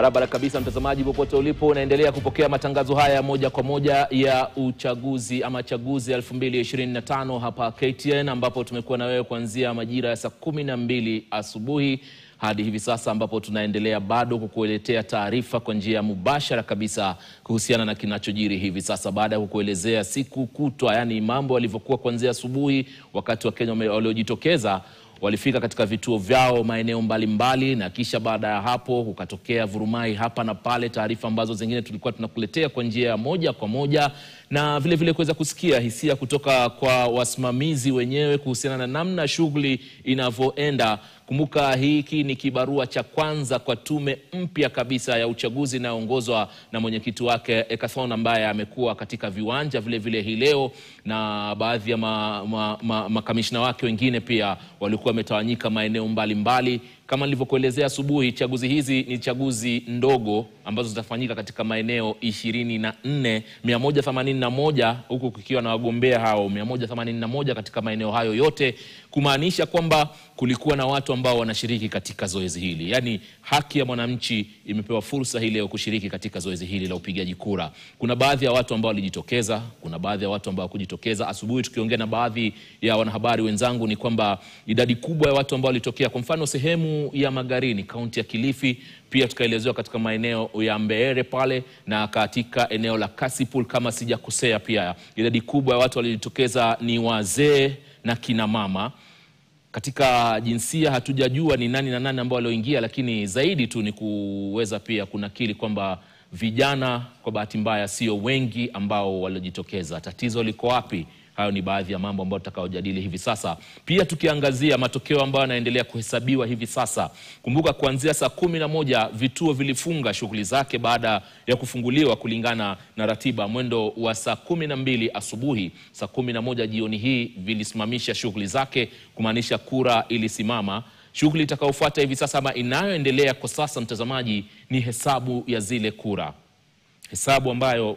Barabara kabisa mtazamaji popote ulipo, unaendelea kupokea matangazo haya moja kwa moja ya uchaguzi ama chaguzi 2025 hapa KTN, ambapo tumekuwa na wewe kuanzia majira ya saa 12 asubuhi hadi hivi sasa, ambapo tunaendelea bado kukuletea taarifa kwa njia mubashara kabisa kuhusiana na kinachojiri hivi sasa, baada ya kukuelezea siku kutwa, yani mambo yalivyokuwa kuanzia asubuhi. Wakati wa Kenya waliojitokeza walifika katika vituo vyao maeneo mbalimbali, na kisha baada ya hapo ukatokea vurumai hapa na pale, taarifa ambazo zingine tulikuwa tunakuletea kwa njia moja kwa moja, na vile vile kuweza kusikia hisia kutoka kwa wasimamizi wenyewe kuhusiana na namna shughuli inavyoenda. Kumbuka hiki ni kibarua cha kwanza kwa tume mpya kabisa ya uchaguzi inayoongozwa na mwenyekiti wake Ekathon, ambaye amekuwa katika viwanja vile vile hii leo, na baadhi ya makamishna wake wengine pia walikuwa wametawanyika maeneo mbalimbali. Kama nilivyokuelezea asubuhi, chaguzi hizi ni chaguzi ndogo ambazo zitafanyika katika maeneo 181 huku kukiwa na wagombea hao 181 katika maeneo hayo yote, kumaanisha kwamba kulikuwa na watu ambao wanashiriki katika zoezi hili. Yani haki ya mwananchi imepewa fursa hii leo kushiriki katika zoezi hili la upigaji kura. Kuna baadhi ya watu ambao walijitokeza, kuna baadhi ya watu ambao kujitokeza. Asubuhi tukiongea na baadhi ya wanahabari wenzangu ni kwamba idadi kubwa ya watu ambao walitokea, kwa mfano sehemu ya Magarini, kaunti ya Kilifi, pia tukaelezewa katika maeneo ya Mbeere pale na katika eneo la Kasipul kama sijakosea, pia idadi kubwa ya watu walijitokeza ni wazee na kina mama. Katika jinsia hatujajua ni nani na nani ambao walioingia, lakini zaidi tu ni kuweza pia kunakili kwamba vijana kwa bahati mbaya sio wengi ambao waliojitokeza. Tatizo liko wapi? Hayo ni baadhi ya mambo ambayo tutakaojadili hivi sasa. Pia tukiangazia matokeo ambayo yanaendelea kuhesabiwa hivi sasa. Kumbuka kuanzia saa 11 vituo vilifunga shughuli zake baada ya kufunguliwa kulingana na ratiba. Mwendo wa saa 12 asubuhi, saa 11 jioni hii vilisimamisha shughuli zake, kumaanisha kura ilisimama. Shughuli itakayofuata hivi sasa ama inayoendelea kwa sasa mtazamaji ni hesabu ya zile kura. Hesabu ambayo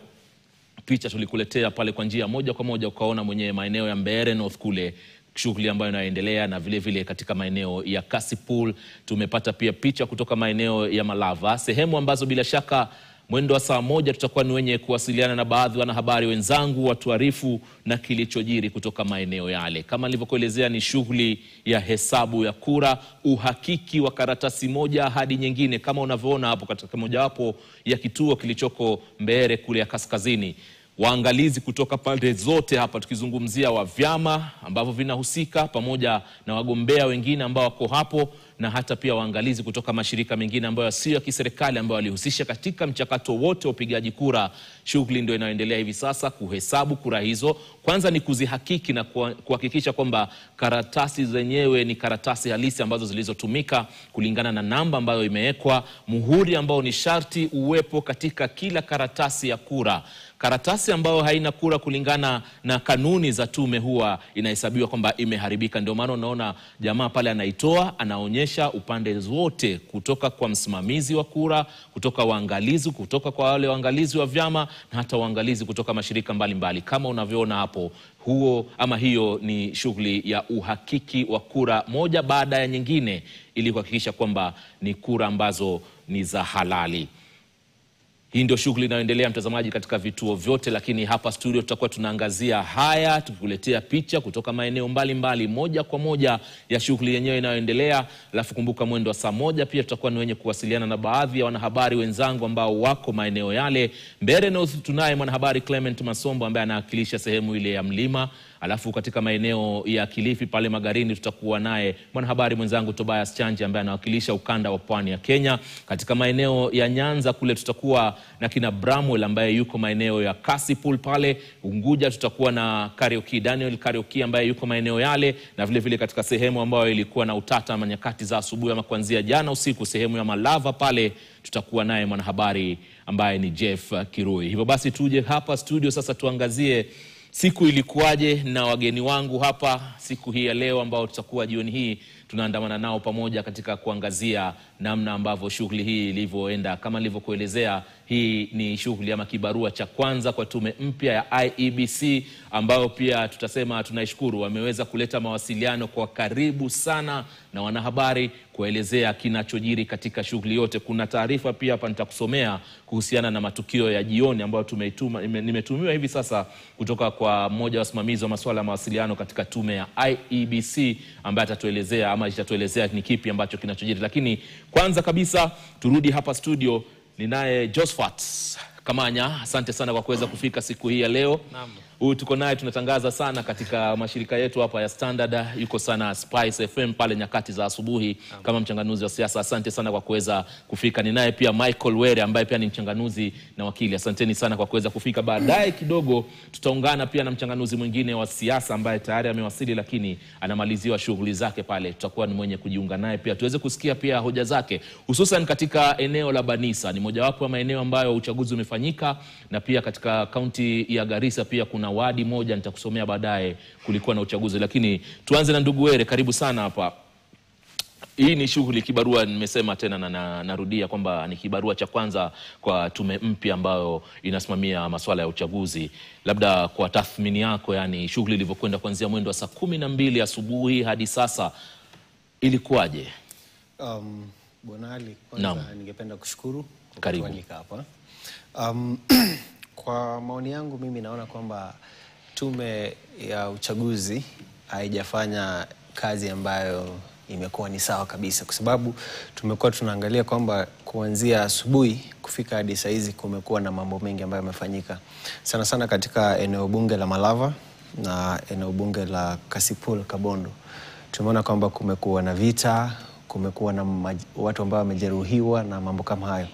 picha tulikuletea pale kwa njia moja kwa moja, ukaona mwenye maeneo ya Mbeere North kule shughuli ambayo inaendelea, na vile vile katika maeneo ya Kasipul tumepata pia picha kutoka maeneo ya Malava, sehemu ambazo bila shaka mwendo wa saa 1 tutakuwa ni wenye kuwasiliana na baadhi wanahabari wenzangu watuarifu na kilichojiri kutoka maeneo yale. Kama nilivyokuelezea, ni shughuli ya hesabu ya kura, uhakiki wa karatasi moja hadi nyingine, kama unavyoona hapo katika mojawapo ya kituo kilichoko Mbeere kule ya kaskazini. Waangalizi kutoka pande zote hapa, tukizungumzia wa vyama ambavyo vinahusika pamoja na wagombea wengine ambao wako hapo, na hata pia waangalizi kutoka mashirika mengine ambayo sio ya kiserikali ambao walihusisha katika mchakato wote wa upigaji kura. Shughuli ndio inayoendelea hivi sasa kuhesabu kura hizo. Kwanza ni kuzihakiki na kuhakikisha kwamba karatasi zenyewe ni karatasi halisi ambazo zilizotumika kulingana na namba ambayo imewekwa, muhuri ambao ni sharti uwepo katika kila karatasi ya kura. Karatasi ambayo haina kura kulingana na kanuni za tume huwa inahesabiwa kwamba imeharibika. Ndio maana unaona jamaa pale anaitoa, anaonyesha upande zote, kutoka kwa msimamizi wa kura, kutoka waangalizi, kutoka kwa wale waangalizi wa vyama, na hata waangalizi kutoka mashirika mbalimbali. Kama unavyoona hapo, hiyo ni shughuli ya uhakiki wa kura moja baada ya nyingine, ili kuhakikisha kwamba ni kura ambazo ni za halali. Hii ndio shughuli inayoendelea mtazamaji katika vituo vyote, lakini hapa studio tutakuwa tunaangazia haya, tukikuletea picha kutoka maeneo mbalimbali moja kwa moja ya shughuli yenyewe inayoendelea. Alafu kumbuka mwendo wa saa 1 pia tutakuwa ni wenye kuwasiliana na baadhi ya wanahabari wenzangu ambao wako maeneo yale. Mbeere North tunaye mwanahabari Clement Masombo ambaye anawakilisha sehemu ile ya mlima. Alafu katika maeneo ya Kilifi pale Magarini tutakuwa naye mwanahabari mwenzangu Tobias Chanje ambaye anawakilisha ukanda wa pwani ya Kenya. Katika maeneo ya Nyanza kule tutakuwa na kina Bramwell ambaye yuko maeneo ya Kasipul pale. Unguja tutakuwa na Daniel Kariuki ambaye yuko maeneo yale, na vile vile katika sehemu ambayo ilikuwa na utata nyakati za asubuhi ama kuanzia jana usiku, sehemu ya Malava pale tutakuwa naye mwanahabari ambaye ni Jeff Kirui. Hivyo basi tuje hapa studio sasa tuangazie siku ilikuwaje na wageni wangu hapa siku hii ya leo, ambao tutakuwa jioni hii tunaandamana nao pamoja katika kuangazia namna ambavyo shughuli hii ilivyoenda. Kama nilivyokuelezea, hii ni shughuli ama kibarua cha kwanza kwa tume mpya ya IEBC, ambayo pia tutasema tunaishukuru, wameweza kuleta mawasiliano kwa karibu sana na wanahabari kuelezea kinachojiri katika shughuli yote. Kuna taarifa pia hapa nitakusomea kuhusiana na matukio ya jioni ambayo nimetumiwa hivi sasa kutoka kwa mmoja wa wasimamizi wa masuala ya mawasiliano katika tume ya IEBC, ambaye atatuelezea ama itatuelezea ni kipi ambacho kinachojiri. Lakini kwanza kabisa turudi hapa studio, ninaye Josephat Kamanya. Asante sana kwa kuweza kufika siku hii ya leo. Naam. Huyu tuko naye, tunatangaza sana katika mashirika yetu hapa ya Standard, yuko sana Spice FM pale nyakati za asubuhi kama mchanganuzi wa siasa. Asante sana kwa kuweza kufika. Ninaye pia Michael Were ambaye pia ni mchanganuzi na wakili. Asanteni sana kwa kuweza kufika. Baadaye kidogo tutaungana pia na mchanganuzi mwingine wa siasa ambaye tayari amewasili lakini anamaliziwa shughuli zake pale. Tutakuwa ni mwenye kujiunga naye pia tuweze kusikia pia hoja zake, hususan katika eneo la Banisa. Ni mojawapo ya maeneo ambayo uchaguzi umefanyika, na pia katika kaunti ya Garissa pia kuna wadi moja nitakusomea baadaye kulikuwa na uchaguzi. Lakini tuanze na ndugu Were, karibu sana hapa. Hii ni shughuli kibarua, nimesema tena na narudia kwamba ni kibarua cha kwanza kwa tume mpya ambayo inasimamia masuala ya uchaguzi. Labda kwa tathmini yako, yani shughuli ilivyokwenda kuanzia mwendo wa saa 12 asubuhi hadi sasa ilikuwaje? Bwana Ali, kwanza ningependa kushukuru kwa kutualika hapa. Kwa maoni yangu mimi naona kwamba tume ya uchaguzi haijafanya kazi ambayo imekuwa ni sawa kabisa, kwa sababu tumekuwa tunaangalia kwamba kuanzia asubuhi kufika hadi saa hizi kumekuwa na mambo mengi ambayo yamefanyika. Sana sana katika eneo bunge la Malava na eneo bunge la Kasipul Kabondo. Tumeona kwamba kumekuwa na vita, kumekuwa na watu ambao wamejeruhiwa na mambo kama hayo.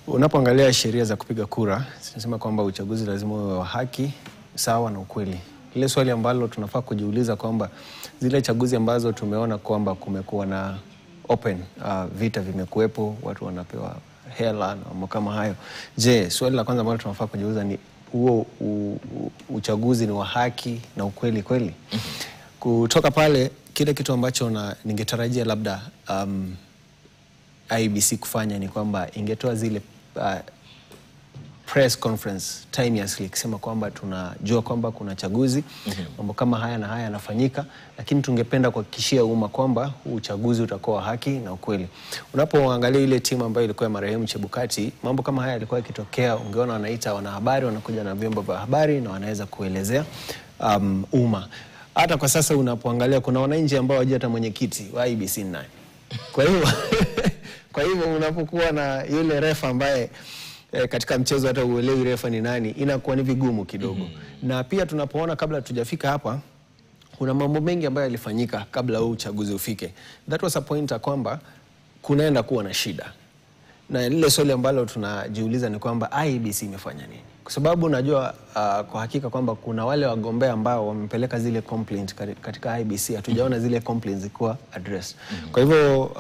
Unapoangalia sheria za kupiga kura, zinasema kwamba uchaguzi lazima uwe wa haki, sawa na ukweli. Ile swali ambalo tunafaa kujiuliza kwamba zile chaguzi ambazo tumeona kwamba kumekuwa na open vita vimekuwepo, watu wanapewa hela na mambo kama hayo. Je, swali la kwanza ambalo tunafaa kujiuliza ni huo uchaguzi ni wa haki na ukweli kweli? Kutoka pale, kile kitu ambacho ningetarajia labda IEBC kufanya ni kwamba ingetoa zile press conference timeously kusema kwamba tunajua kwamba kuna chaguzi, mambo kama haya na haya yanafanyika, lakini tungependa kuhakikishia umma kwamba uchaguzi utakuwa haki na ukweli. Unapoangalia ile timu ambayo ilikuwa ya marehemu Chebukati, mambo kama haya yalikuwa yakitokea, ungeona wanaita wanahabari, wanakuja na vyombo vya habari na wanaweza kuelezea umma. Hata kwa sasa unapoangalia kuna wananchi ambao hawajui hata mwenyekiti wa IEBC ni nani. Kwa hivyo unapokuwa na yule refa ambaye katika mchezo hata uelewi refa ni nani, inakuwa ni vigumu kidogo. Na pia tunapoona kabla tujafika hapa, kuna mambo mengi ambayo yalifanyika kabla huu uchaguzi ufike. That was a point kwamba kunaenda kuwa na shida. Na lile swali ambalo tunajiuliza ni kwamba IEBC imefanya nini? Kwa sababu najua kwa hakika kwamba kuna wale wagombea ambao wamepeleka zile complaint katika IEBC, hatujaona zile complaints zikuwa address. Kwa hivyo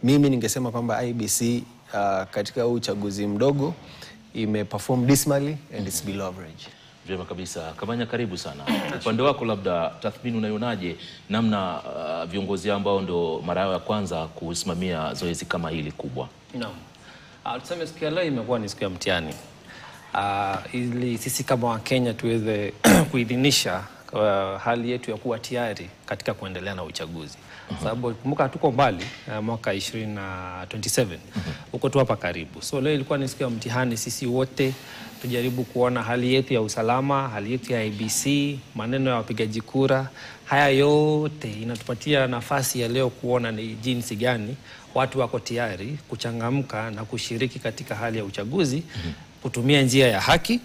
mimi ningesema kwamba IEBC katika uchaguzi mdogo imeperform dismally and it's below average. Vyema kabisa. Kamanya, karibu sana. Upande wako labda tathmini unaionaje namna viongozi ambao ndo mara yao ya kwanza kusimamia zoezi kama hili kubwa? Naam. Tuseme siku ya leo imekuwa ni siku ya mtihani. Ili sisi kama Wakenya tuweze kuidhinisha hali yetu ya kuwa tayari katika kuendelea na uchaguzi. Sababu kumbuka tuko mbali, mwaka 2027 uko tu hapa karibu. So leo ilikuwa ni siku ya mtihani, sisi wote tujaribu kuona hali yetu ya usalama, hali yetu ya IEBC, maneno ya wapigaji kura. Haya yote inatupatia nafasi ya leo kuona ni jinsi gani watu wako tayari kuchangamka na kushiriki katika hali ya uchaguzi, kutumia njia ya haki,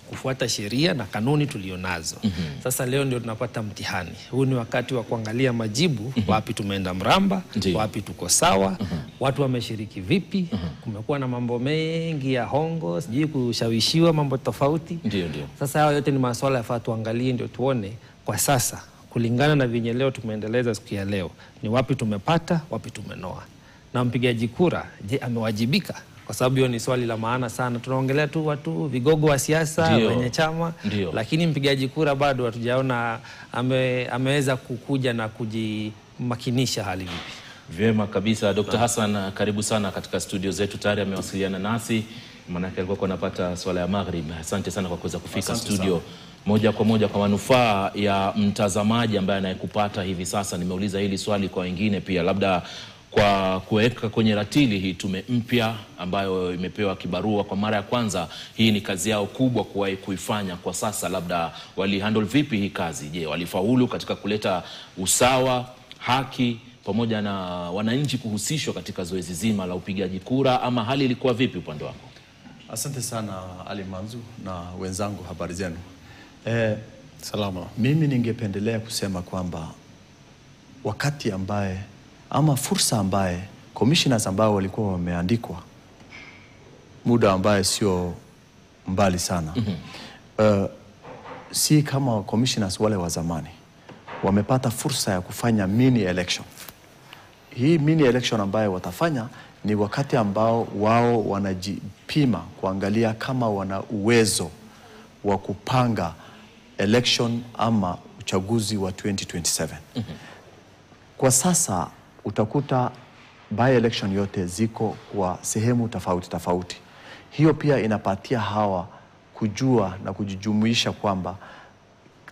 kufuata sheria na kanuni tulionazo. Sasa leo ndio tunapata mtihani. Huu ni wakati wa kuangalia majibu, wapi tumeenda mramba, wapi tuko sawa, watu wameshiriki vipi. Kumekuwa na mambo mengi ya hongo, sijui kushawishiwa mambo tofauti. Ndio. Sasa hayo yote ni masuala yafaa tuangalie ndio tuone kwa sasa kulingana na venye leo tumeendeleza siku ya leo, ni wapi tumepata, wapi tumenoa. Na mpigaji kura, je, amewajibika? Kwa sababu hiyo ni swali la maana sana. Tunaongelea tu watu vigogo wa siasa, wenye chama, lakini mpigaji kura bado hatujaona ameweza kukuja na makinisha hali vipi? Vyema kabisa. Dr. Hassan, karibu sana katika studio zetu. Tayari amewasiliana nasi, manake alikuwa anapata swala ya maghrib. Asante sana kwa kuweza kufika studio moja kwa moja. Kwa manufaa ya mtazamaji ambaye anayekupata hivi sasa, nimeuliza hili swali kwa wengine pia, labda kwa kuweka kwenye ratili hii tume mpya ambayo imepewa kibarua kwa mara ya kwanza. Hii ni kazi yao kubwa kuifanya kwa sasa, labda walihandle vipi hii kazi? Je, walifaulu katika kuleta usawa, haki pamoja na wananchi kuhusishwa katika zoezi zima la upigaji kura, ama hali ilikuwa vipi upande wako? Asante sana Ali Manzu na wenzangu, habari zenu. Salama. Mimi ningependelea kusema kwamba wakati ambaye ama fursa ambaye commissioners ambao walikuwa wameandikwa muda ambaye sio mbali sana, si kama commissioners wale wa zamani wamepata fursa ya kufanya mini election. Hii mini election ambayo watafanya ni wakati ambao wao wanajipima kuangalia kama wana uwezo wa kupanga election ama uchaguzi wa 2027. Kwa sasa utakuta by election yote ziko kwa sehemu tofauti tofauti. Hiyo pia inapatia hawa kujua na kujijumuisha kwamba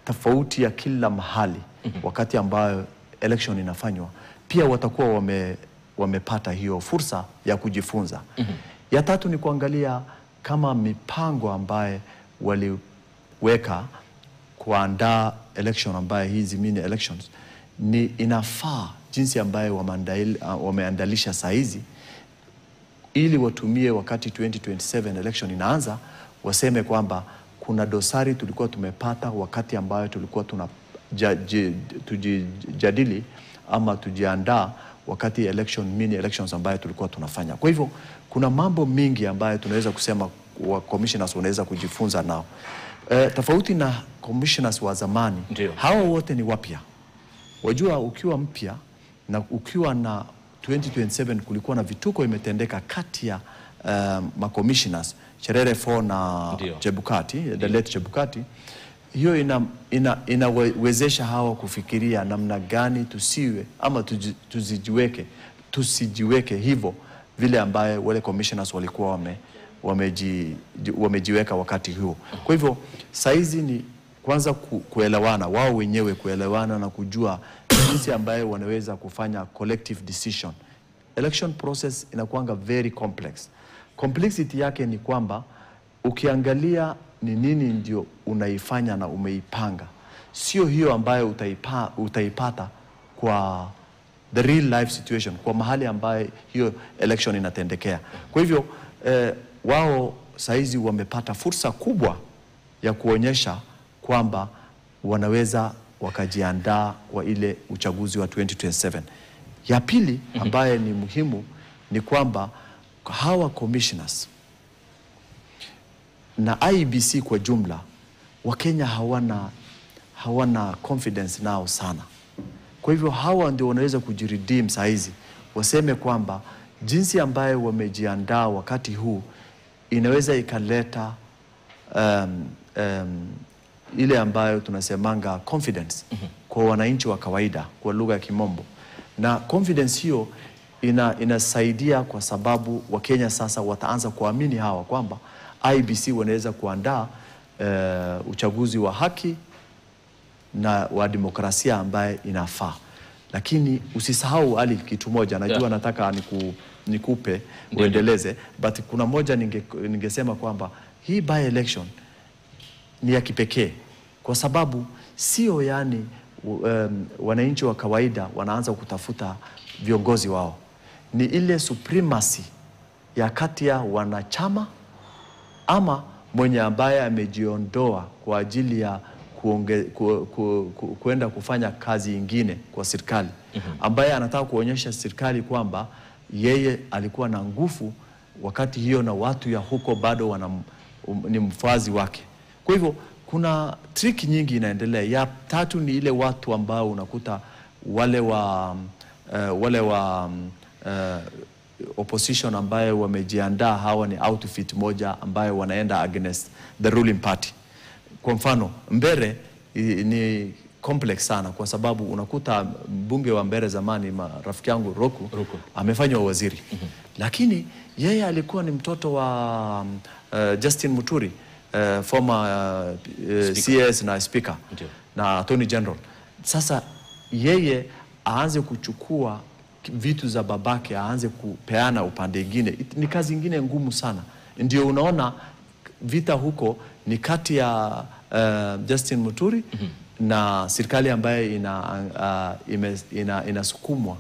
tofauti ya kila mahali wakati ambayo election inafanywa, pia watakuwa wamepata hiyo fursa ya kujifunza. Ya tatu ni kuangalia kama mipango ambaye waliweka kuandaa election ambaye hizi mini elections ni inafaa jinsi ambaye wameandalisha saa hizi, ili watumie wakati 2027 election inaanza, waseme kwamba kuna dosari tulikuwa tumepata wakati ambayo tulikuwa tujadili ama tujiandaa wakati mini elections ambayo tulikuwa tunafanya. Kwa hivyo kuna mambo mingi ambayo tunaweza kusema wa commissioners wanaweza kujifunza nao. Tofauti na commissioners wa zamani, hawa wote ni wapya. Wajua, ukiwa mpya na ukiwa na 2027 kulikuwa na vituko imetendeka kati ya commissioners Cherere 4 na Chebukati, the late Chebukati. Hiyo inawezesha hawa kufikiria namna gani tusiwe ama tusijiweke hivyo vile ambaye wale commissioners walikuwa wamejiweka wakati huo. Kwa hivyo saizi ni kwanza kuelewana wao wenyewe, kuelewana na kujua jinsi ambaye wanaweza kufanya collective decision. Election process inakuanga very complex. Complexity yake ni kwamba ukiangalia ni nini ndio unaifanya na umeipanga, sio hiyo ambayo utaipata kwa the real life situation, kwa mahali ambaye hiyo election inatendekea. Kwa hivyo wao saizi wamepata fursa kubwa ya kuonyesha kwamba wanaweza wakajiandaa kwa ile uchaguzi wa 2027. Ya pili ambaye ni muhimu ni kwamba hawa commissioners na IEBC kwa jumla, Wakenya hawana confidence nao sana. Kwa hivyo hawa ndio wanaweza kujiredeem saizi, waseme kwamba jinsi ambaye wamejiandaa wakati huu inaweza ikaleta ile ambayo tunasemanga confidence kwa wananchi wa kawaida kwa lugha ya Kimombo. Na confidence hiyo inasaidia kwa sababu Wakenya sasa wataanza kuamini hawa kwamba IEBC wanaweza kuandaa uchaguzi wa haki na wa demokrasia ambaye inafaa. Lakini usisahau Ali kitu moja, najua nataka nikupe uendeleze, but kuna moja ningesema kwamba hii by election ni ya kipekee kwa sababu sio yani wananchi wa kawaida wanaanza kutafuta viongozi wao. Ni ile supremacy ya kati ya wanachama ama mwenye ambaye amejiondoa kwa ajili ya kuenda kufanya kazi ingine kwa serikali, ambaye anataka kuonyesha serikali kwamba yeye alikuwa na nguvu wakati hiyo na watu ya huko bado ni mfazi wake. Kwa hivyo kuna trick nyingi inaendelea. Ya tatu ni ile watu ambao unakuta wale wa opposition ambaye wamejiandaa, hawa ni outfit moja ambaye wanaenda against the ruling party. Kwa mfano Mbere ni complex sana, kwa sababu unakuta mbunge wa Mbeere zamani, rafiki yangu Roku amefanywa waziri. Lakini yeye alikuwa ni mtoto wa Justin Muturi, former CS na speaker na Attorney General. Sasa yeye aanze kuchukua vitu za babake, aanze kupeana upande mwingine, ni kazi nyingine ngumu sana. Ndio unaona vita huko ni kati ya Justin Muturi na serikali ambaye inasukumwa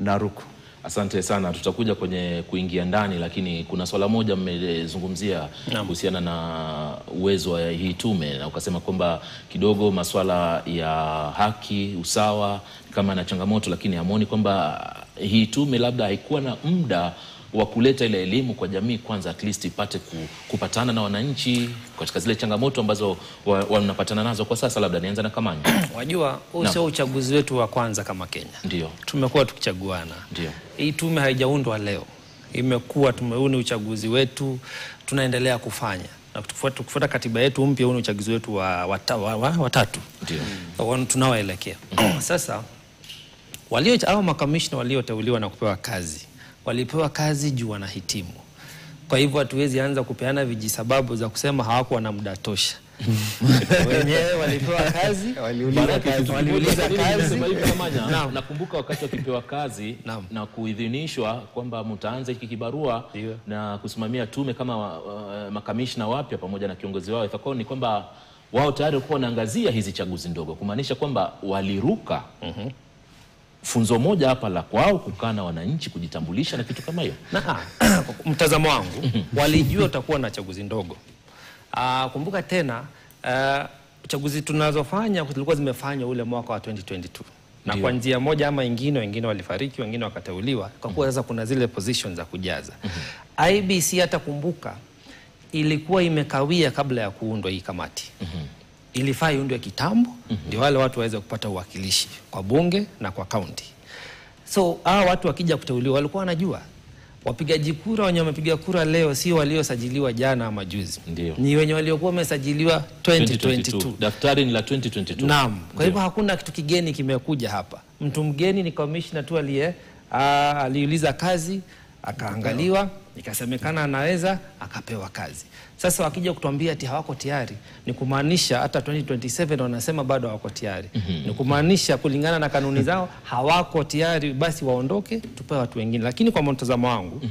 na Ruku. Asante sana, tutakuja kwenye kuingia ndani, lakini kuna swala moja mmezungumzia kuhusiana na uwezo wa hii tume, na ukasema kwamba kidogo masuala ya haki, usawa kama na changamoto, lakini hamuoni kwamba hii tume labda haikuwa na muda wa kuleta ile elimu kwa jamii kwanza, at least ipate kupatana na wananchi katika zile changamoto ambazo wanapatana nazo kwa sasa? Labda nianza na Kamanya. Wajua, huu sio uchaguzi wetu wa kwanza kama Kenya. Ndio. Tumekuwa tukichaguana. Ndio. Hii tume haijaundwa leo. Imekuwa tumeuni uchaguzi wetu, tunaendelea kufanya. Na tukifuata katiba yetu mpya, huu uchaguzi wetu wa tatu. Ndio. Tunaoelekea. Sasa hao makamishna walioteuliwa na kupewa kazi, walipewa kazi juu wanahitimu. Kwa hivyo hatuwezi anza kupeana vijisababu za kusema hawakuwa na muda tosha. Wenyewe walipewa kazi, waliuliza kazi. Nakumbuka wakati wakipewa kazi na kuidhinishwa kwamba mtaanza hiki kibarua na kusimamia tume kama makamishna wapya pamoja na kiongozi wao, itakuwa ni kwamba wao tayari walikuwa wanaangazia hizi chaguzi ndogo, kumaanisha kwamba waliruka funzo moja hapa la kwao kukaa na wananchi, kujitambulisha na kitu kama hiyo. Mtazamo wangu, walijua utakuwa na chaguzi ndogo. Kumbuka tena, chaguzi tunazofanya zilikuwa zimefanywa ule mwaka wa 2022. Na kwa njia moja ama ingine, wengine walifariki, wengine wakateuliwa. Kwa kuwa sasa kuna zile positions za kujaza. IEBC hata kumbuka ilikuwa imekawia kabla ya kuundwa hii kamati. Ilifaa iundwe kitambo, ndio wale watu waweze kupata uwakilishi kwa bunge na kwa county. So hao watu wakija kuteuliwa walikuwa wanajua wapigaji kura wenye wamepiga kura leo sio waliosajiliwa jana ama juzi. Ni wenye waliokuwa wamesajiliwa 2022. Daftari ni la 2022. Naam. Kwa hivyo hakuna kitu kigeni kimekuja hapa. Mtu mgeni ni commissioner tu aliuliza kazi, akaangaliwa, ikasemekana anaweza, akapewa kazi. Sasa wakija kutuambia ati hawako tayari, ni kumaanisha hata 2027 wanasema bado hawako tayari. Ni kumaanisha kulingana na kanuni zao hawako tayari, basi waondoke, tupewe watu wengine. Lakini kwa mtazamo wangu,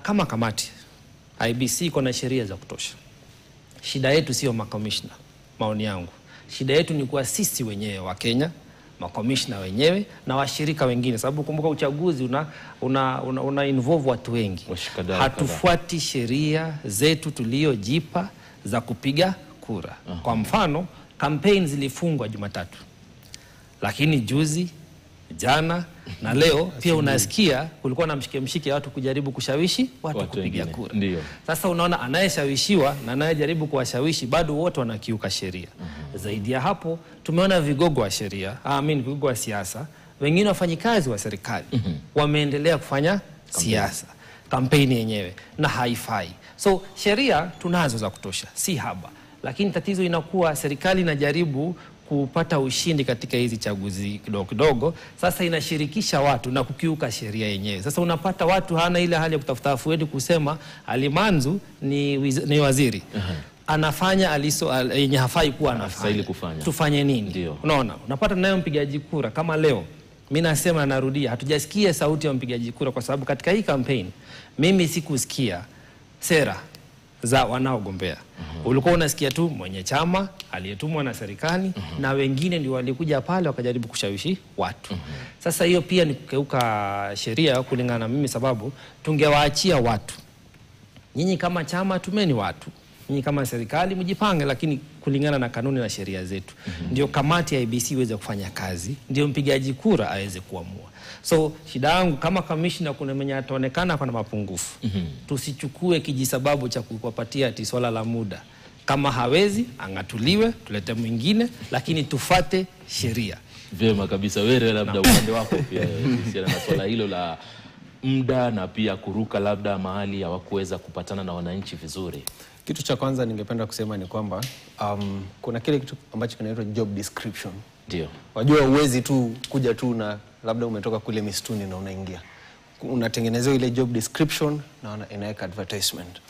kama kamati IEBC iko na sheria za kutosha. Shida yetu sio makomishna, maoni yangu. Shida yetu ni kuwa sisi wenyewe wa Kenya, makomishna wenyewe na washirika wengine, sababu kumbuka uchaguzi una involve watu wengi. Hatufuati sheria zetu tuliojipa za kupiga kura. Kwa mfano, campaign zilifungwa Jumatatu. Lakini juzi, jana na leo pia unasikia kulikuwa na mshike watu kujaribu kushawishi watu kupiga kura. Sasa unaona anayeshawishiwa na anayejaribu kuwashawishi bado wote wanakiuka sheria. Zaidi ya hapo, tumeona vigogo wa sheria, vigogo wa siasa, wengine wafanyikazi wa serikali wameendelea kufanya siasa, kampeni yenyewe, na haifai. So sheria tunazo za kutosha, si haba. Lakini tatizo inakuwa serikali inajaribu kupata ushindi katika hizi chaguzi kidogo kidogo. Sasa inashirikisha watu na kukiuka sheria yenyewe. Sasa unapata watu hana ile hali ya kutafuta afueni kusema Alimanzu ni waziri. Anafanya yenye hafai kuwa anafanya. Tufanye nini? Unaona, unapata nayo mpigaji kura kama leo. Mimi nasema narudia, hatujasikia sauti ya mpigaji kura kwa sababu katika hii campaign mimi sikusikia sera za wanaogombea. Ulikuwa unasikia tu mwenye chama aliyetumwa na serikali na wengine ndio walikuja pale wakajaribu kushawishi watu. Sasa hiyo pia ni kukeuka sheria kulingana na mimi, sababu tungewaachia watu. Nyinyi kama chama tumeni watu. Nyinyi kama serikali mjipange, lakini kulingana na kanuni na sheria zetu. Ndio kamati ya IEBC iweze kufanya kazi, ndio mpigaji kura aweze kuamua. So shida yangu kama commissioner, kuna mwenye ataonekana kuna mapungufu. Tusichukue kijisababu cha kuwapatia ati swala la muda. Kama hawezi angatuliwe, tulete mwingine, lakini tufate sheria. Vyema kabisa. Wewe labda upande wako pia kuhusiana na swala hilo la muda na pia kuruka labda mahali hawakuweza kupatana na wananchi vizuri. Kitu cha kwanza ningependa kusema ni kwamba kuna kile kitu ambacho kinaitwa job description. Ndio. Wajua uwezi tu kuja tu na labda umetoka kule misituni na unaingia. Unatengenezea ile job description na inaweka advertisement.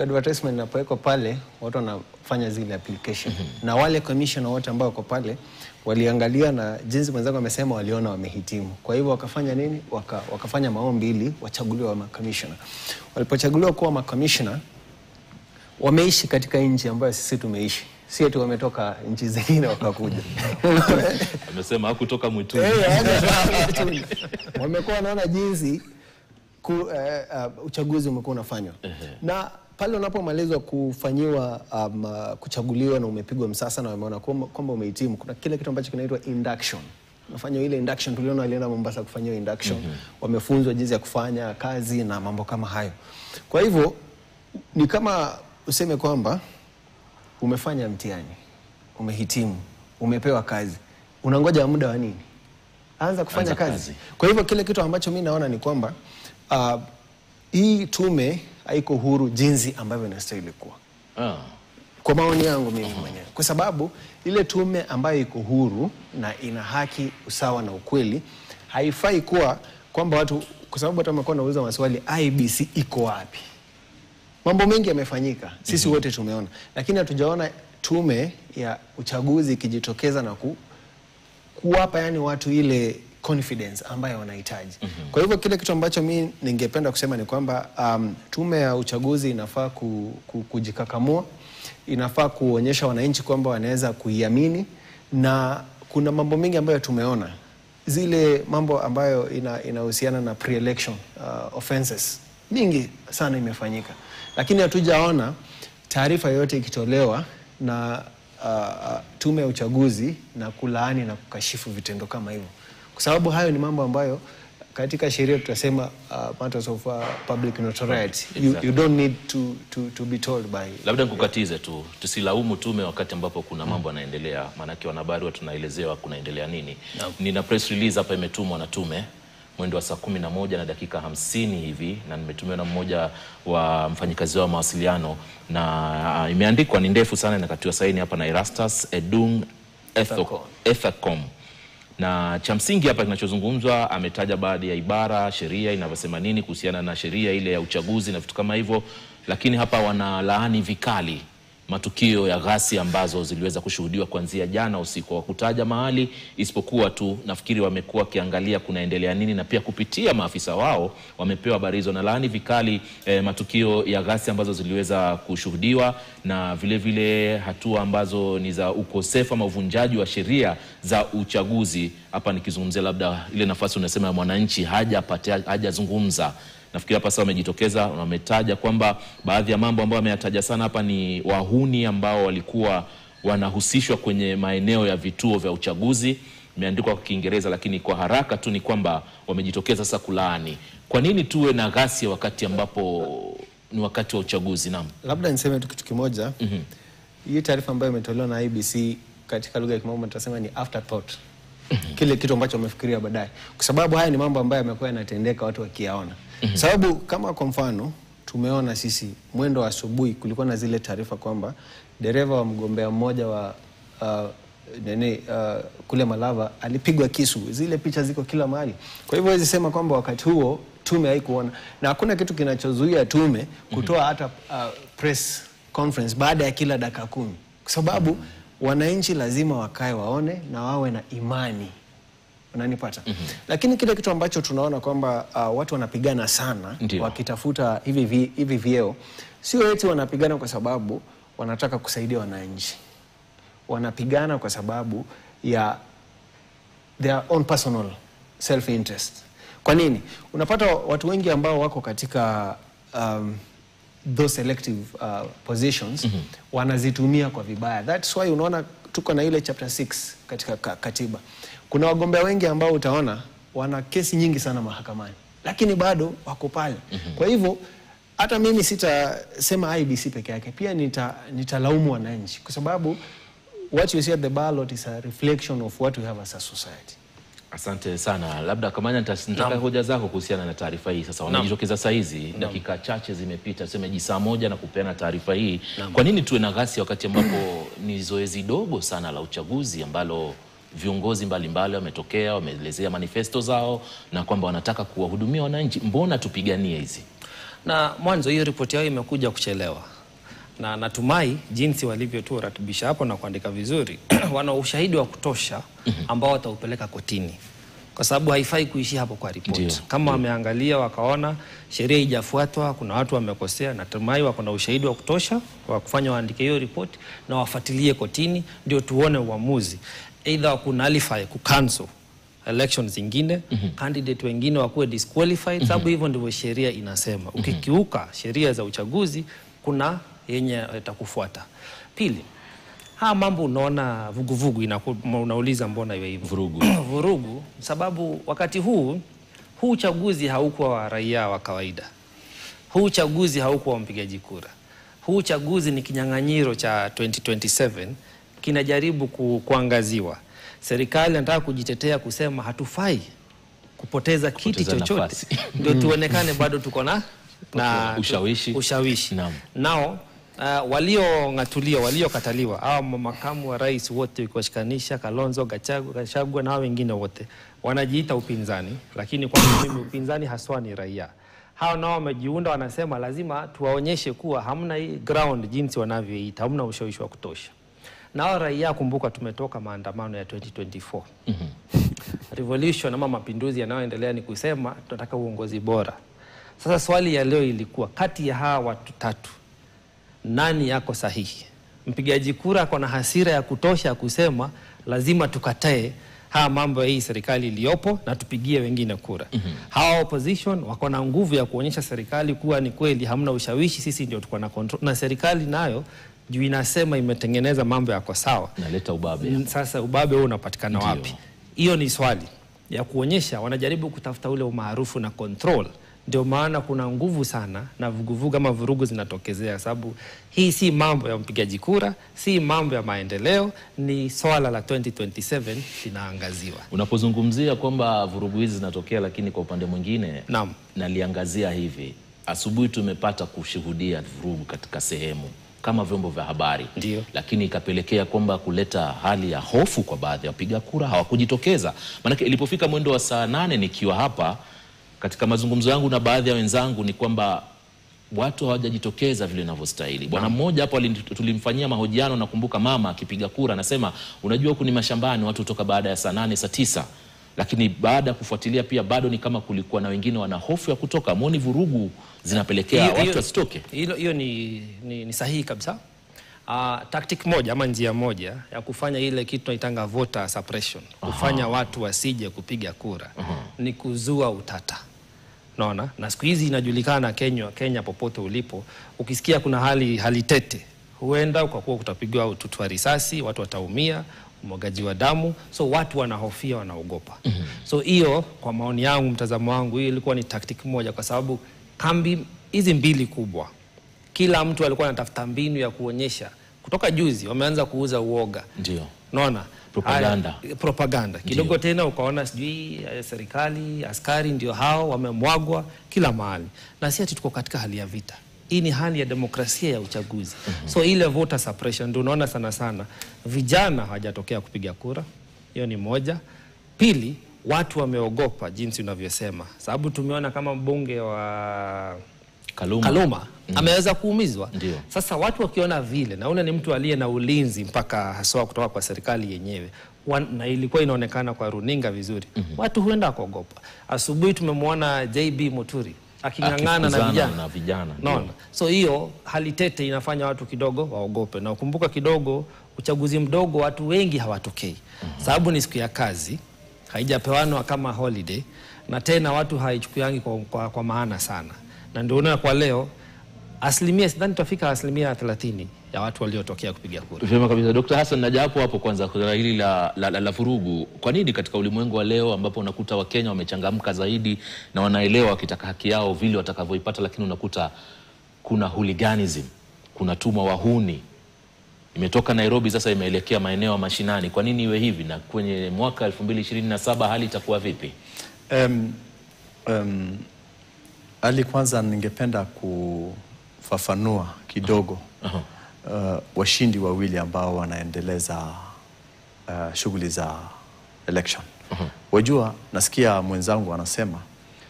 Advertisement inapowekwa pale, watu wanafanya zile application. Na wale commissioner wote ambao wako pale waliangalia, na jinsi mwenzangu amesema waliona wamehitimu. Kwa hivyo wakafanya nini? Wakafanya maombi ili wachaguliwe wa commissioner. Walipochaguliwa kuwa commissioner, wameishi katika nchi ambayo sisi tumeishi. Si eti wametoka nchi zingine wakakuja. Amesema hakutoka mwituni. Wamekuwa wanaona jinsi uchaguzi umekuwa unafanywa. Na pale unapomalizwa kufanyiwa kuchaguliwa na umepigwa msasa na wameona kwamba umehitimu, kuna kile kitu ambacho kinaitwa induction. Unafanya ile induction. Tuliona walienda Mombasa kufanyia induction. Wamefunzwa jinsi ya kufanya kazi na mambo kama hayo. Kwa hivyo ni kama useme kwamba umefanya mtihani, umehitimu, umepewa kazi. Unangoja muda wa nini? Anza kufanya kazi. Kwa hivyo kile kitu ambacho mimi naona ni kwamba hii tume haiko huru jinsi ambavyo inastahili kuwa. Kwa maoni yangu mimi mwenyewe. Kwa sababu ile tume ambayo iko huru na ina haki, usawa na ukweli, haifai kuwa kwamba watu, kwa sababu watu wamekuwa wanauliza maswali, IEBC iko wapi? Mambo mengi yamefanyika. Sisi wote tumeona. Lakini hatujaona tume ya uchaguzi ikijitokeza na kuwapa yani watu ile confidence ambayo wanahitaji. Kwa hivyo kile kitu ambacho mimi ningependa kusema ni kwamba tume ya uchaguzi inafaa kujikakamua, inafaa kuonyesha wananchi kwamba wanaweza kuiamini, na kuna mambo mengi ambayo tumeona. Zile mambo ambayo inahusiana na pre-election offenses mingi sana imefanyika. Lakini hatujaona taarifa yoyote ikitolewa na tume ya uchaguzi na kulaani na kukashifu vitendo kama hivyo. Kwa sababu hayo ni mambo ambayo katika sheria tutasema matters of public notoriety. You don't need to be told by. Labda nikukatize tu, tusilaumu tume wakati ambapo kuna mambo yanaendelea, maana wanahabari tunaelezewa kunaendelea nini. Nina press release hapa imetumwa na tume mwendo wa saa 11 na dakika 50 hivi, na nimetumiwa na mmoja wa mfanyikazi wa mawasiliano, na imeandikwa, ni ndefu sana, inakatiwa saini hapa na Erastus Edung Ethacom. Na cha msingi hapa kinachozungumzwa, ametaja baadhi ya ibara sheria inavyosema nini kuhusiana na sheria ile ya uchaguzi na vitu kama hivyo, lakini hapa wanalaani vikali matukio ya ghasia ambazo ziliweza kushuhudiwa kuanzia jana usiku. Wakutaja mahali isipokuwa tu nafikiri wamekuwa wakiangalia kunaendelea nini, na pia kupitia maafisa wao wamepewa habari hizo. Na laani vikali matukio ya ghasia ambazo ziliweza kushuhudiwa, na vile vile hatua ambazo ni za ukosefu ama uvunjaji wa sheria za uchaguzi. Hapa nikizungumzia labda ile nafasi unasema ya mwananchi hajazungumza. Nafikiri hapa sasa wamejitokeza, wametaja kwamba baadhi ya mambo ambayo wameyataja sana hapa ni wahuni ambao walikuwa wanahusishwa kwenye maeneo ya vituo vya uchaguzi. Imeandikwa kwa Kiingereza, lakini kwa haraka tu ni kwamba wamejitokeza sasa kulaani. Kwa nini tuwe na ghasia wakati ambapo ni wakati wa uchaguzi? Naam. Labda niseme tu kitu kimoja. Hii taarifa ambayo imetolewa na IEBC katika lugha ya kimombo tutasema ni afterthought. Kile kitu ambacho wamefikiria baadaye. Kwa sababu haya ni mambo ambayo yamekuwa yanatendeka watu wakiyaona. Sababu kama kwa mfano tumeona sisi mwendo wa asubuhi kulikuwa na zile taarifa kwamba dereva wa mgombea mmoja wa kule Malava alipigwa kisu. Zile picha ziko kila mahali. Kwa hivyo hizi sema kwamba wakati huo tume haikuona, na hakuna kitu kinachozuia tume kutoa hata press conference baada ya kila dakika 10. Kwa sababu wananchi lazima wakae waone na wawe na imani. Unanipata? Lakini kile kitu ambacho tunaona kwamba watu wanapigana sana wakitafuta hivi vyeo, sio eti wanapigana kwa sababu wanataka kusaidia wananchi. Wanapigana kwa sababu ya their own personal self interest. Kwa nini? Unapata watu wengi ambao wako katika those selective positions wanazitumia kwa vibaya. That's why unaona tuko na ile chapter 6 katika katiba. Kuna wagombea wengi ambao utaona wana kesi nyingi sana mahakamani, lakini bado wako pale. Kwa hivyo hata mimi sitasema IEBC peke yake, pia nitalaumu wananchi, kwa sababu what you see at the ballot is a reflection of what we have as a society. Asante sana. Labda Kamanya, nitaka hoja zako kuhusiana na taarifa hii. Sasa wanajitokeza saa hizi, dakika chache zimepita, tuseme saa moja na kupeana taarifa hii. Kwa nini tuwe na ghasia wakati ambapo ni zoezi dogo sana la uchaguzi ambalo viongozi mbalimbali wametokea, wameelezea manifesto zao na kwamba wanataka kuwahudumia wananchi? Mbona tupiganie hizi? Na mwanzo hiyo ripoti yao imekuja kuchelewa. Na natumai jinsi walivyo tu ratibisha hapo na kuandika vizuri wana ushahidi wa kutosha ambao wataupeleka kotini. Kwa sababu haifai kuishi hapo kwa ripoti. Kama wameangalia wakaona sheria haijafuatwa, kuna watu wamekosea, natumai wako na ushahidi wa kutosha wa kufanya waandike hiyo ripoti na wafuatilie kotini, ndio tuone uamuzi. Either kunalify, kucancel elections zingine, candidate wengine wakuwe disqualified, sababu hivyo ndivyo sheria inasema. Ukikiuka sheria za uchaguzi kuna yenye itakufuata. Pili, mambo unaona vuguvugu unauliza mbona iwe hivyo? Vurugu sababu wakati huu uchaguzi haukuwa wa raia wa kawaida. Huu uchaguzi haukuwa wa mpigaji kura. Huu uchaguzi ni kinyang'anyiro cha 2027 kinajaribu kuangaziwa. Serikali inataka kujitetea kusema hatufai kupoteza kiti chochote. Ndio tuonekane bado tuko na ushawishi. Nao waliong'atuliwa, waliokataliwa au makamu wa rais wote kushikanisha Kalonzo, Gachagua na wengine wote wanajiita upinzani, lakini kwa mimi upinzani haswa ni raia. Hao nao wamejiunda, wanasema lazima tuwaonyeshe kuwa hamna hii ground jinsi wanavyoita, hamna ushawishi wa kutosha. Na raia, kumbuka tumetoka maandamano ya 2024. Revolution ama mapinduzi yanayoendelea ni kusema tunataka uongozi bora. Sasa swali ya leo ilikuwa kati ya hawa watu tatu nani yako sahihi? Mpigaji kura ako na hasira ya kutosha kusema lazima tukatae mambo ya hii serikali iliyopo na tupigie wengine kura. Hawa opposition wako na nguvu ya kuonyesha serikali kuwa ni kweli hamna ushawishi, sisi ndio tuko na control, na serikali nayo juu inasema imetengeneza mambo yako sawa, naleta ubabe. Sasa ubabe huo unapatikana wapi? Hiyo ni swali ya kuonyesha wanajaribu kutafuta ule umaarufu na control. Ndio maana kuna nguvu sana na vuguvugu ama vurugu zinatokezea, sababu hii si mambo ya mpigaji kura, si mambo ya maendeleo, ni swala la 2027 linaangaziwa. Unapozungumzia kwamba vurugu hizi zinatokea, lakini kwa upande mwingine naliangazia hivi, asubuhi tumepata kushuhudia vurugu katika sehemu kama vyombo vya habari. Lakini ikapelekea kwamba kuleta hali ya hofu kwa baadhi ya wapiga kura, hawakujitokeza. Maana ilipofika mwendo wa saa 8 nikiwa hapa katika mazungumzo yangu na baadhi ya wenzangu ni kwamba watu hawajajitokeza vile inavyostahili. Bwana mmoja hapo tulimfanyia mahojiano, nakumbuka mama akipiga kura anasema unajua huku ni mashambani, watu kutoka baada ya saa 8 saa 9. Lakini baada ya kufuatilia pia bado ni kama kulikuwa na wengine wana hofu ya kutoka. Muone vurugu zinapelekea watu wasitoke. Hiyo ni sahihi kabisa. Tactic moja ama njia moja ya kufanya ile kitu tunaitanga voter suppression, kufanya watu wasije kupiga kura, ni kuzua utata. Naona na siku hizi inajulikana Kenya popote ulipo, ukisikia kuna hali tete, huenda kwa kuwa kutapigwa ututu wa risasi, watu wataumia, umwagaji wa damu, so watu wanahofia, wanaogopa. So hiyo kwa maoni yangu, mtazamo wangu, hiyo ilikuwa ni tactic moja, kwa sababu kambi hizi mbili kubwa kila mtu alikuwa anatafuta mbinu ya kuonyesha. Kutoka juzi wameanza kuuza uoga. Unaona? Propaganda. Kidogo tena ukaona sijui serikali, askari ndio hao wamemwagwa kila mahali. Na si ati tuko katika hali ya vita. Hii ni hali ya demokrasia ya uchaguzi. So ile voter suppression ndio unaona sana vijana hawajatokea kupiga kura. Hiyo ni moja. Pili, watu wameogopa jinsi unavyosema. Sababu tumeona kama mbunge wa Kaluma ameweza kuumizwa. Sasa watu wakiona vile, na ni mtu aliye na ulinzi mpaka haswa kutoka kwa serikali yenyewe, na ilikuwa inaonekana kwa runinga vizuri, watu huenda kuogopa. Asubuhi tumemwona JB Muturi akingangana na vijana. So hiyo hali tete inafanya watu kidogo waogope. Na ukumbuka kidogo uchaguzi mdogo watu wengi hawatokei. Sababu ni siku ya kazi, haijapewanwa kama holiday, na tena watu haichukuangi kwa maana sana. Na ndio unaona kwa leo asilimia sidhani tutafika asilimia 30 ya watu waliotokea kupiga kura. Vyema kabisa. Dr. Hassan, naja hapo kwanza kwa hili la vurugu. Kwa nini katika ulimwengu wa leo ambapo unakuta Wakenya wamechangamka zaidi na wanaelewa wakitaka haki yao vile watakavyoipata, lakini unakuta kuna hooliganism, kuna tuma wahuni Imetoka Nairobi sasa imeelekea maeneo ya mashinani. Kwa nini iwe hivi, na kwenye mwaka 2027 hali itakuwa vipi? Ali, kwanza ningependa kufafanua kidogo washindi wawili ambao wanaendeleza shughuli za election. Wajua, nasikia mwenzangu anasema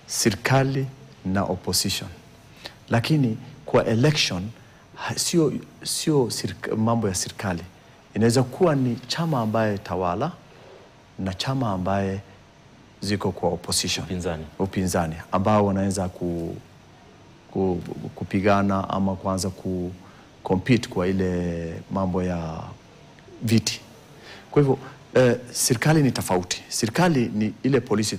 serikali na opposition, lakini kwa election sio mambo ya serikali. Inaweza kuwa ni chama ambaye tawala na chama ambaye ziko kwa opposition, upinzani ambao wanaweza kupigana ama kuanza compete kwa ile mambo ya viti. Kwa hivyo serikali ni tofauti. Serikali ni ile polisi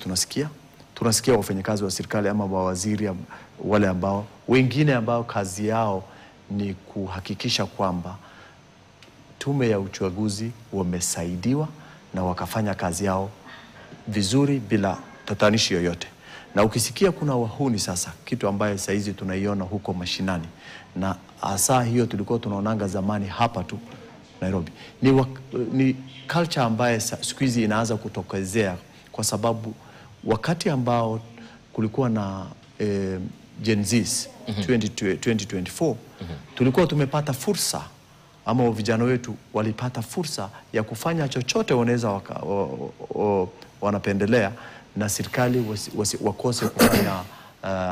tunasikia wafanyakazi wa serikali ama mawaziri wale ambao wengine ambao kazi yao ni kuhakikisha kwamba tume ya uchaguzi wamesaidiwa na wakafanya kazi yao vizuri bila tatanishi yoyote. Na ukisikia kuna wahuni sasa, kitu ambaye saizi tunaiona huko mashinani, na hasa hiyo tulikuwa tunaonanga zamani hapa tu Nairobi, ni culture ambaye siku hizi inaanza kutokezea, kwa sababu wakati ambao kulikuwa na Gen Zs 2024 tulikuwa tumepata fursa, ama vijana wetu walipata fursa ya kufanya chochote wanaweza wanapendelea, na serikali wakose kufanya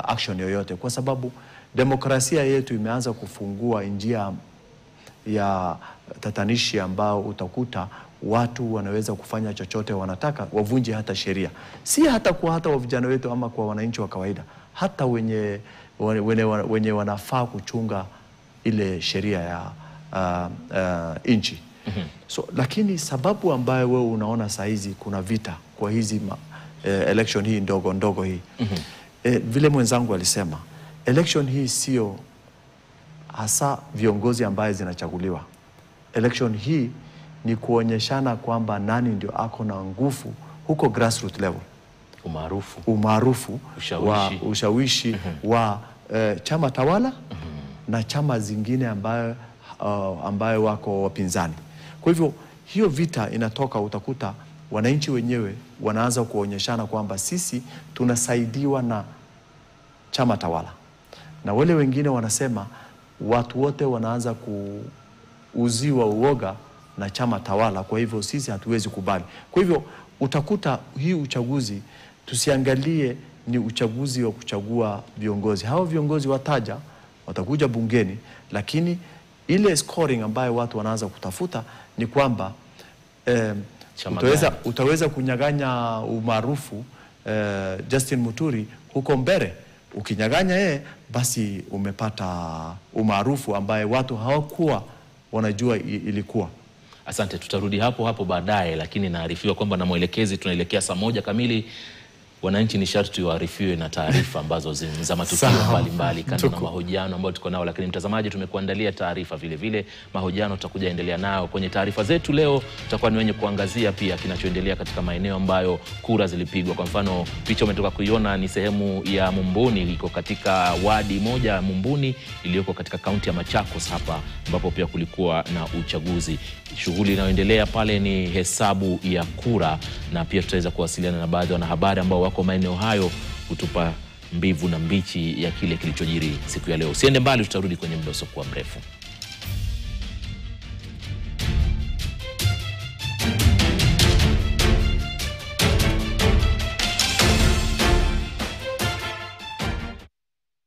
action yoyote, kwa sababu demokrasia yetu imeanza kufungua njia ya tatanishi ambao utakuta watu wanaweza kufanya chochote wanataka, wavunje hata sheria. Si hata kwa vijana wetu ama kwa wananchi wa kawaida, hata wenye wanafaa kuchunga ile sheria ya nchi. So, lakini sababu ambayo wewe unaona saizi kuna vita kwa hizi election hii ndogo hii, vile mwenzangu alisema, election hii sio hasa viongozi ambaye zinachaguliwa. Election hii ni kuonyeshana kwamba nani ndio ako na nguvu huko grassroots level, umaarufu ushawishi wa chama tawala na chama zingine ambayo wako wapinzani. Kwa hivyo hiyo vita inatoka, utakuta wananchi wenyewe wanaanza kuonyeshana kwamba sisi tunasaidiwa na chama tawala, na wale wengine wanasema watu wote wanaanza kuuziwa uoga na chama tawala, kwa hivyo sisi hatuwezi kubali. Kwa hivyo utakuta hii uchaguzi tusiangalie ni uchaguzi wa kuchagua viongozi. Hao viongozi watakuja bungeni, lakini ile scoring ambayo watu wanaanza kutafuta ni kwamba utaweza kunyaganya umaarufu Justin Muturi huko mbele. Ukinyaganya yeye, basi umepata umaarufu ambaye watu hawakuwa wanajua ilikuwa. Asante, tutarudi hapo baadaye, lakini naarifiwa kwamba na mwelekezi tunaelekea saa 1 kamili. Wananchi ni sharti waarifiwe na taarifa ambazo za matukio mbalimbali kando na mahojiano ambayo tuko nao. Lakini mtazamaji, tumekuandalia taarifa vile mahojiano tutakuja endelea nao. Kwenye taarifa zetu leo tutakuwa ni wenye kuangazia pia kinachoendelea katika maeneo ambayo kura zilipigwa. Kwa mfano, picha umetoka kuiona ni sehemu ya Mumbuni, iko katika wadi moja Mumbuni iliyoko katika kaunti ya Machakos hapa, ambapo pia kulikuwa na uchaguzi. Shughuli inayoendelea pale ni hesabu ya kura, na pia tutaweza kuwasiliana na baadhi ya wanahabari ambao wako maeneo hayo kutupa mbivu na mbichi ya kile kilichojiri siku ya leo. Usiende mbali, tutarudi kwenye muda usiokuwa mrefu.